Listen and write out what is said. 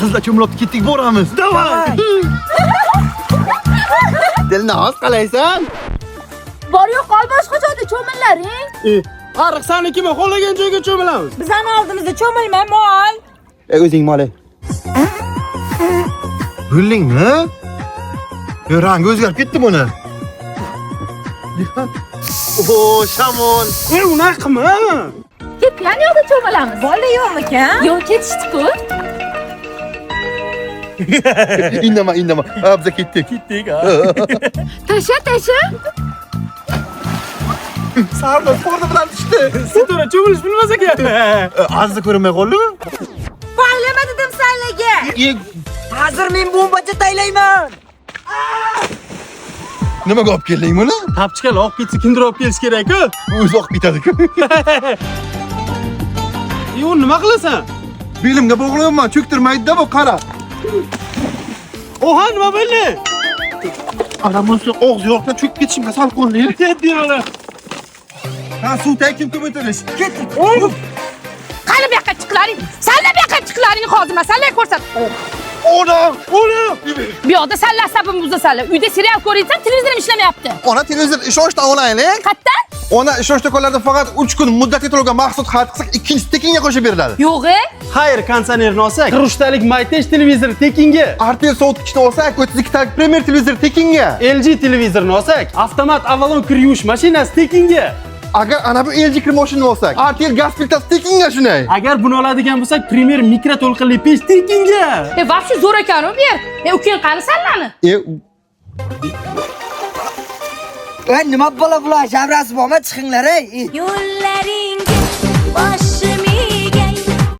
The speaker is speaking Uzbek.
Qizlar cho'milib ketdik, boramiz. Davay. Dilnoz, qalaysan? Bor yo'q, qol boshqa joyda cho'millaring. Ariq sanikimi? Xohlagan joyga cho'milamiz. Bizani oldimizda cho'milma, mol. O'zing moli. Gullingmi? Rangi o'zgarib ketdi buni. O, shamol. Unaqami? Tepan yoqda cho'milamiz. Bola yo'qmikan? Yo'q, ketishdi-ku. Indama. Abza ketdik. Tasha. Sardoz qo'rda bilan tushdi. Sitora cho'milish bilmas ekan. Azza ko'rinmay qoldimi? Paylama dedim senlarga. Hozir men bombacha taylayman. Nimaga olib kelding buni? Tapchikal olib ketsa kimdir olib kelish kerak-ku. O'zi olib ketadi-ku. Uni nima qilasan? Belimga bog'layapman, cho'ktirmaydi-da bu, qara. Oha, nima bo'ldi? Ana bunisi og'zi yo'qdan cho'kib ketishimga sal qo'llaydi. Ketdi mana. Ha, suv kim ko'tarish. Ketdi. Qani bu yoqqa chiqlaring. Sanlar bu yoqqa chiqlaring hozir masalani ko'rsat. Ona! Bu yoqda sanlar sabim buzasanlar. Uyda serial ko'raysan, televizorim ishlamayapti. Ona televizor ishonchdan olaylik. Qayerdan? Ona ishonch do'konlarida faqat 3 kun muddatga to'lagan mahsulot xarid qilsak, ikkinchisi tekinga qo'shib beriladi. Yo'q-e. Xayr, konditsionerni olsak, 40 talik Maytesh televizori tekinga. Artel sovutgichni olsak, 32 talik Premier televizor tekinga. LG televizorni olsak, avtomat Avalon kir yuvish mashinasi tekinga. Agar ana bu LG kir mashinani olsak, Artel gaz plitasi tekinga shunday. Agar buni oladigan bo'lsak, Premier mikroto'lqinli pech tekinga. Vaqti zo'r ekan bu yer. Ukang qani sanlarni? Nima bo'la bular? Jabrasi bormi? Chiqinglar ey. Yo'llaringiz bosh